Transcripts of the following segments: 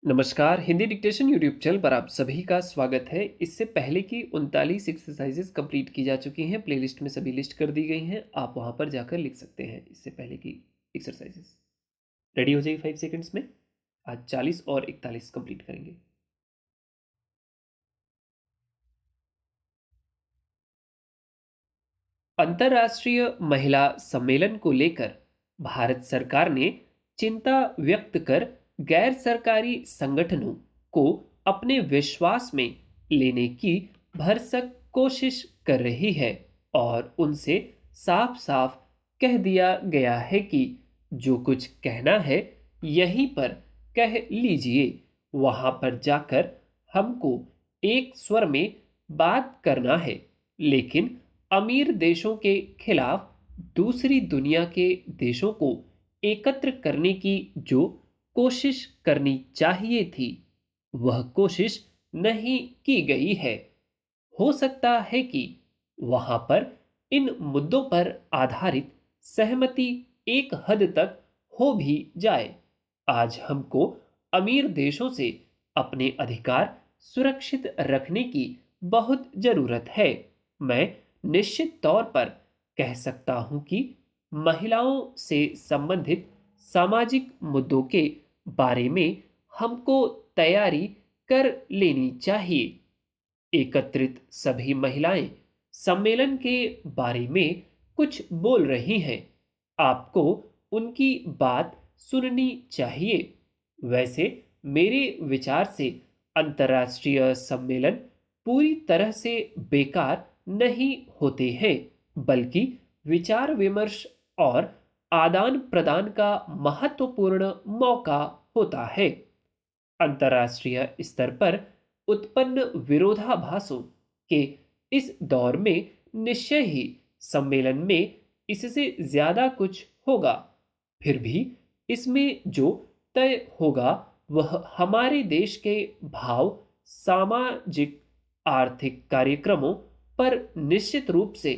नमस्कार, Hindi dictation YouTube channel पर आप सभी का स्वागत है। इससे पहले की 39 एक्सरसाइजेस कंप्लीट की जा चुकी हैं, प्लेलिस्ट में सभी लिस्ट कर दी गई हैं, आप वहां पर जाकर लिख सकते हैं इससे पहले की एक्सरसाइजेस। रेडी हो जाइए 5 सेकंड्स में। आज 40 और 41 कंप्लीट करेंगे। अंतर्राष्ट्रीय महिला सम्मेलन को लेकर भारत सरकार ने चिंता व्यक्त कर गैर सरकारी संगठनों को अपने विश्वास में लेने की भरसक कोशिश कर रही है और उनसे साफ साफ कह दिया गया है कि जो कुछ कहना है यहीं पर कह लीजिए। वहां पर जाकर हमको एक स्वर में बात करना है, लेकिन अमीर देशों के खिलाफ दूसरी दुनिया के देशों को एकत्र करने की जो कोशिश करनी चाहिए थी, वह कोशिश नहीं की गई है। हो सकता है कि वहां पर इन मुद्दों पर आधारित सहमति एक हद तक हो भी जाए। आज हमको अमीर देशों से अपने अधिकार सुरक्षित रखने की बहुत जरूरत है। मैं निश्चित तौर पर कह सकता हूं कि महिलाओं से संबंधित सामाजिक मुद्दों के बारे में हमको तैयारी कर लेनी चाहिए। एकत्रित सभी महिलाएं सम्मेलन के बारे में कुछ बोल रही हैं। आपको उनकी बात सुननी चाहिए। वैसे मेरे विचार से अंतर्राष्ट्रीय सम्मेलन पूरी तरह से बेकार नहीं होते हैं, बल्कि विचार विमर्श और आदान प्रदान का महत्वपूर्ण मौका होता है। अंतर्राष्ट्रीय स्तर पर उत्पन्न विरोधाभासों के इस दौर में निश्चय ही सम्मेलन में इससे ज्यादा कुछ होगा। फिर भी इसमें जो तय होगा वह हमारे देश के भाव, सामाजिक आर्थिक कार्यक्रमों पर निश्चित रूप से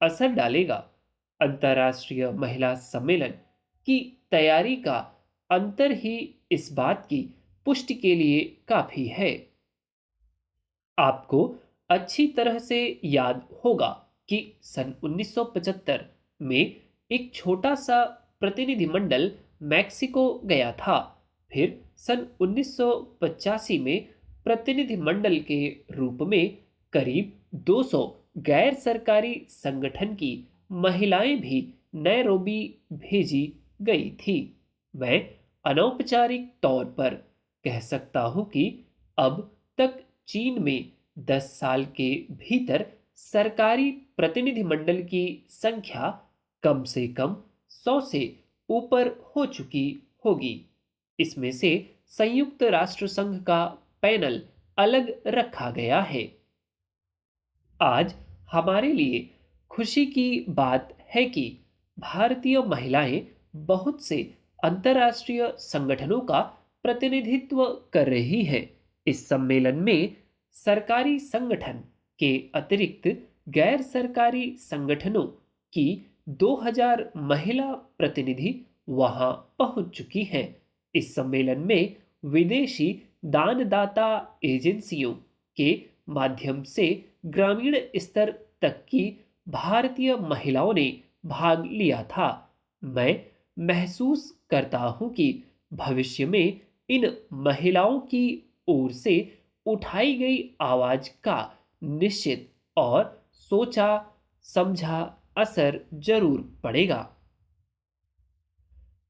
असर डालेगा। अंतर्राष्ट्रीय महिला सम्मेलन की तैयारी का अंतर ही इस बात की पुष्टि के लिए काफी है। आपको अच्छी तरह से याद होगा कि सन 1975 में एक छोटा सा प्रतिनिधिमंडल मैक्सिको गया था। फिर सन 1985 में प्रतिनिधिमंडल के रूप में करीब 200 गैर सरकारी संगठन की महिलाएं भी नैरोबी भेजी गई थी। मैं अनौपचारिक तौर पर कह सकता हूं कि अब तक चीन में 10 साल के भीतर सरकारी प्रतिनिधिमंडल की संख्या कम से कम 100 से ऊपर हो चुकी होगी। इसमें से संयुक्त राष्ट्र संघ का पैनल अलग रखा गया है। आज हमारे लिए खुशी की बात है कि भारतीय महिलाएं बहुत से अंतर्राष्ट्रीय संगठनों का प्रतिनिधित्व कर रही हैं। इस सम्मेलन में सरकारी संगठन के अतिरिक्त गैर सरकारी संगठनों की 2000 महिला प्रतिनिधि वहां पहुंच चुकी हैं। इस सम्मेलन में विदेशी दानदाता एजेंसियों के माध्यम से ग्रामीण स्तर तक की भारतीय महिलाओं ने भाग लिया था। मैं महसूस करता हूं कि भविष्य में इन महिलाओं की ओर से उठाई गई आवाज का निश्चित और सोचा समझा असर जरूर पड़ेगा।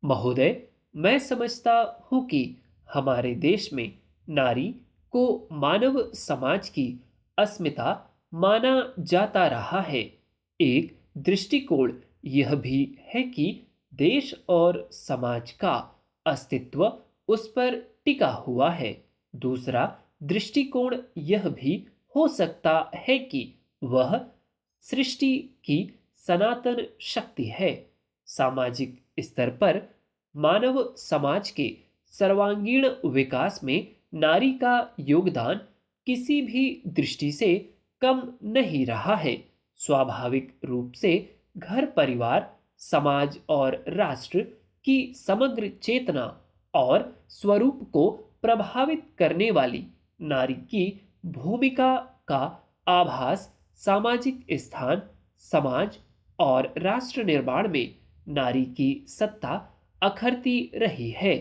महोदय, मैं समझता हूं कि हमारे देश में नारी को मानव समाज की अस्मिता माना जाता रहा है। एक दृष्टिकोण यह भी है कि देश और समाज का अस्तित्व उस पर टिका हुआ है। दूसरा दृष्टिकोण यह भी हो सकता है कि वह सृष्टि की सनातन शक्ति है। सामाजिक स्तर पर मानव समाज के सर्वांगीण विकास में नारी का योगदान किसी भी दृष्टि से कम नहीं रहा है। स्वाभाविक रूप से घर परिवार, समाज और राष्ट्र की समग्र चेतना और स्वरूप को प्रभावित करने वाली नारी की भूमिका का आभास सामाजिक स्थान, समाज और राष्ट्र निर्माण में नारी की सत्ता अखरती रही है।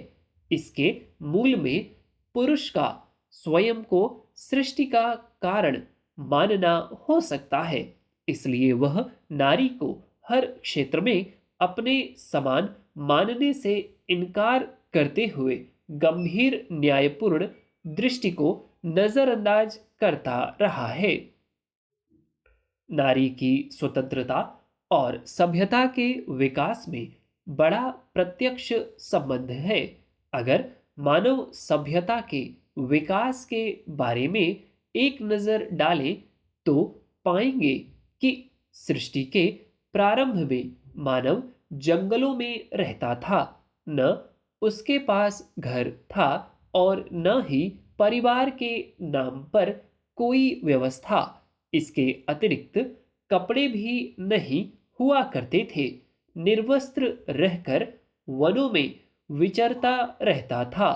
इसके मूल में पुरुष का स्वयं को सृष्टि का कारण मानना हो सकता है, इसलिए वह नारी को हर क्षेत्र में अपने समान मानने से इनकार करते हुए गंभीर न्यायपूर्ण दृष्टि को नजरअंदाज करता रहा है। नारी की स्वतंत्रता और सभ्यता के विकास में बड़ा प्रत्यक्ष संबंध है। अगर मानव सभ्यता के विकास के बारे में एक नजर डालें तो पाएंगे कि सृष्टि के प्रारंभ में मानव जंगलों में रहता था। न उसके पास घर था और न ही परिवार के नाम पर कोई व्यवस्था। इसके अतिरिक्त कपड़े भी नहीं हुआ करते थे। निर्वस्त्र रहकर वनों में विचरता रहता था।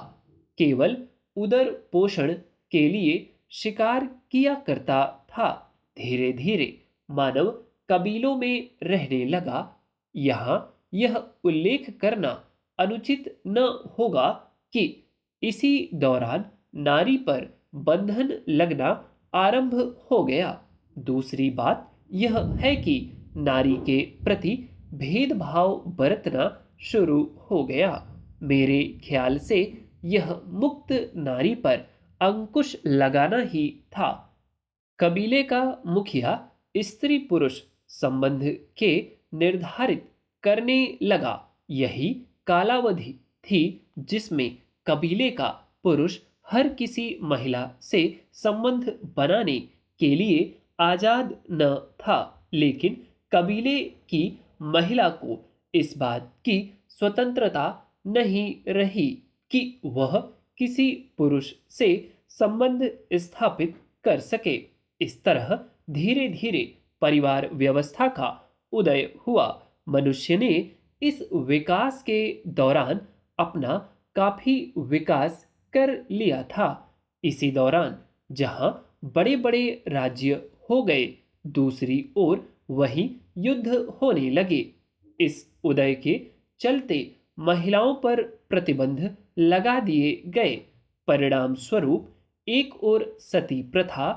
केवल उदर पोषण के लिए शिकार किया करता था। धीरे धीरे मानव कबीलों में रहने लगा। यहाँ यह उल्लेख करना अनुचित न होगा कि इसी दौरान नारी पर बंधन लगना आरंभ हो गया। दूसरी बात यह है कि नारी के प्रति भेदभाव बरतना शुरू हो गया। मेरे ख्याल से यह मुक्त नारी पर अंकुश लगाना ही था। कबीले का मुखिया स्त्री पुरुष संबंध के निर्धारित करने लगा। यही कालावधि थी जिसमें कबीले का पुरुष हर किसी महिला से संबंध बनाने के लिए आजाद न था, लेकिन कबीले की महिला को इस बात की स्वतंत्रता नहीं रही कि वह किसी पुरुष से संबंध स्थापित कर सके। इस तरह धीरे धीरे परिवार व्यवस्था का उदय हुआ। मनुष्य ने इस विकास के दौरान अपना काफी विकास कर लिया था। इसी दौरान जहां बड़े बड़े राज्य हो गए, दूसरी ओर वहीं युद्ध होने लगे। इस उदय के चलते महिलाओं पर प्रतिबंध लगा दिए गए। परिणाम स्वरूप एक ओर सती प्रथा,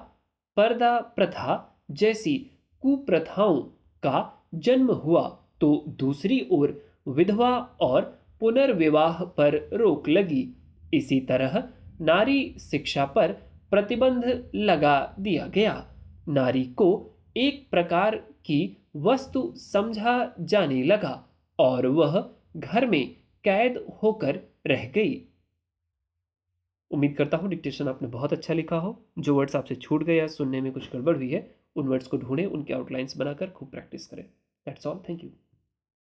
पर्दा प्रथा जैसी कुप्रथाओं का जन्म हुआ तो दूसरी ओर विधवा और पुनर्विवाह पर रोक लगी। इसी तरह नारी शिक्षा पर प्रतिबंध लगा दिया गया। नारी को एक प्रकार की वस्तु समझा जाने लगा और वह घर में कैद होकर रह गई। उम्मीद करता हूँ डिक्टेशन आपने बहुत अच्छा लिखा हो। जो वर्ड्स आपसे छूट गए या सुनने में कुछ गड़बड़ हुई है, उन वर्ड्स को ढूंढें, उनके आउटलाइंस बनाकर खूब प्रैक्टिस करें। That's all, thank you.